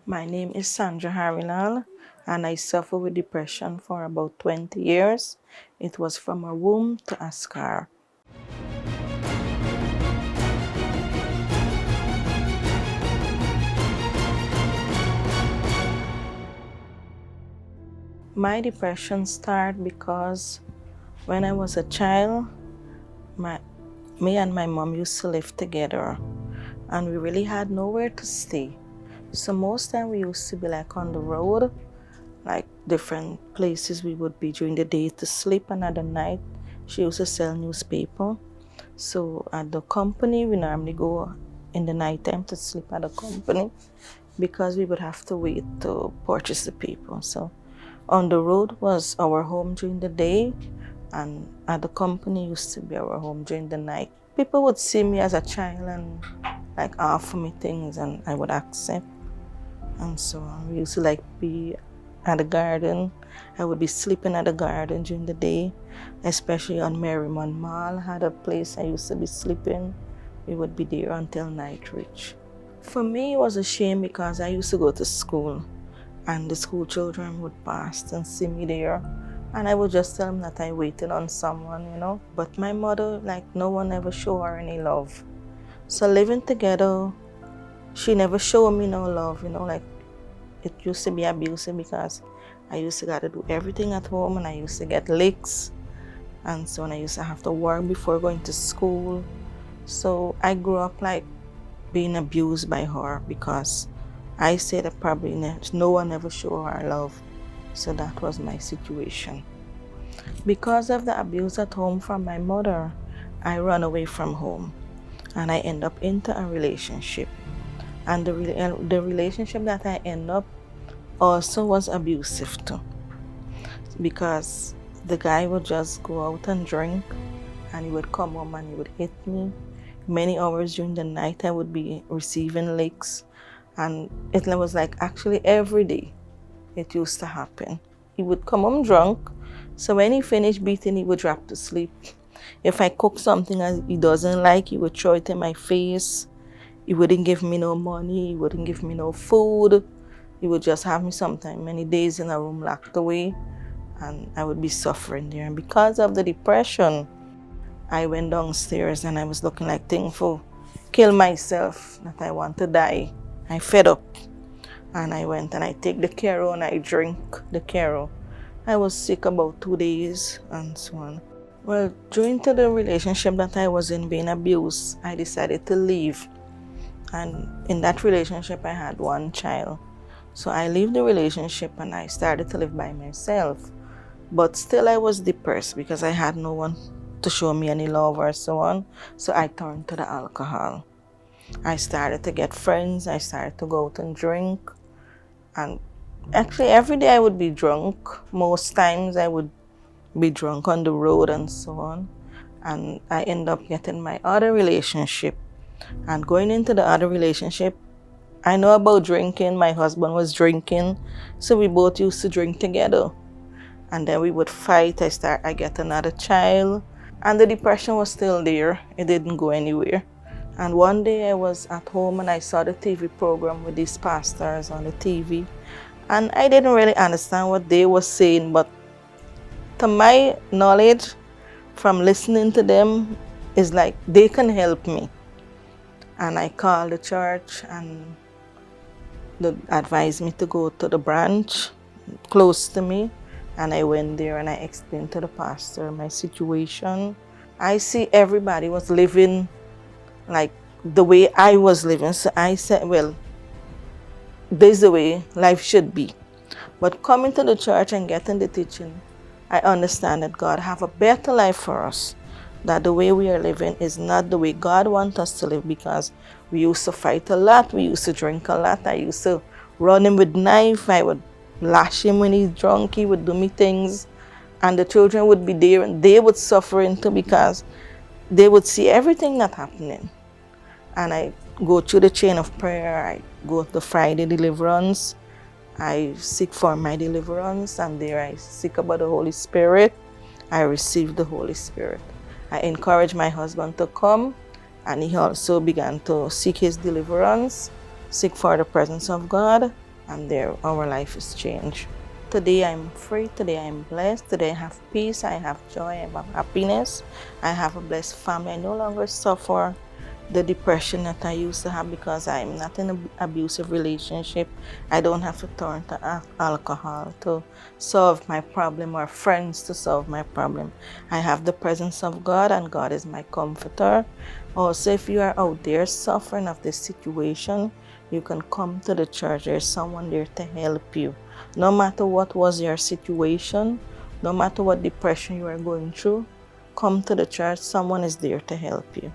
My name is Sandra Halilall, and I suffer with depression for about 20 years. It was from a womb to a scar. My depression started because when I was a child, my, me and my mom used to live together, and we really had nowhere to stay. So most time we used to be like on the road, like different places we would be during the day to sleep, and at the night she used to sell newspaper. So at the company we normally go in the night time to sleep at the company because we would have to wait to purchase the paper. So on the road was our home during the day, and at the company used to be our home during the night. People would see me as a child and like offer me things, and I would accept. And so we used to like be at the garden. I would be sleeping at the garden during the day, especially on Merrimon Mall. Had a place I used to be sleeping. We would be there until night reach. For me, it was a shame because I used to go to school, and the school children would pass and see me there, and I would just tell them that I waited on someone. But my mother, like, no one ever showed her any love. So living together, she never showed me no love. Like, it used to be abusive because I used to got to do everything at home, and I used to get licks, and so I used to have to work before going to school. So I grew up like being abused by her because I said that probably no one ever showed her love. So that was my situation. Because of the abuse at home from my mother, I ran away from home, and I end up into a relationship. And the relationship that I end up also was abusive too, because the guy would just go out and drink, and he would come home and he would hit me. Many hours during the night I would be receiving licks, and it was like actually every day it used to happen. He would come home drunk, so when he finished beating, he would drop to sleep. If I cook something that he doesn't like, he would throw it in my face. He wouldn't give me no money, he wouldn't give me no food. He would just have me sometimes many days in a room locked away, and I would be suffering there. And because of the depression, I went downstairs and I was looking like thing for kill myself, that I want to die. I fed up, and I went and I take the Caro and I drink the Caro. I was sick about 2 days and so on. Well, during the relationship that I was in being abused, I decided to leave. And in that relationship, I had one child. So I left the relationship and I started to live by myself. But still I was depressed because I had no one to show me any love or so on. So I turned to the alcohol. I started to get friends. I started to go out and drink. And actually every day I would be drunk. Most times I would be drunk on the road and so on. And I ended up getting my other relationship. And going into the other relationship, I know about drinking. My husband was drinking, so we both used to drink together. And then we would fight. I get another child, and the depression was still there. It didn't go anywhere. And one day I was at home and I saw the TV program with these pastors on the TV, and I didn't really understand what they were saying, but to my knowledge from listening to them is like they can help me. And I called the church, and they advised me to go to the branch close to me. And I went there and I explained to the pastor my situation. I see everybody was living like the way I was living. So I said, well, this is the way life should be. But coming to the church and getting the teaching, I understand that God have a better life for us. That the way we are living is not the way God wants us to live, because we used to fight a lot. We used to drink a lot. I used to run him with knife. I would lash him when he's drunk. He would do me things. And the children would be there and they would suffer into because they would see everything that happening. And I go through the chain of prayer. I go to Friday deliverance. I seek for my deliverance, and there I seek about the Holy Spirit. I receive the Holy Spirit. I encourage my husband to come, and he also began to seek his deliverance, seek for the presence of God, and there our life is changed. Today I'm free, today I'm blessed, today I have peace, I have joy, I have happiness, I have a blessed family. I no longer suffer the depression that I used to have because I'm not in an abusive relationship. I don't have to turn to alcohol to solve my problem or friends to solve my problem. I have the presence of God, and God is my comforter. Also, if you are out there suffering of this situation, you can come to the church. There's someone there to help you. No matter what was your situation, no matter what depression you are going through, come to the church. Someone is there to help you.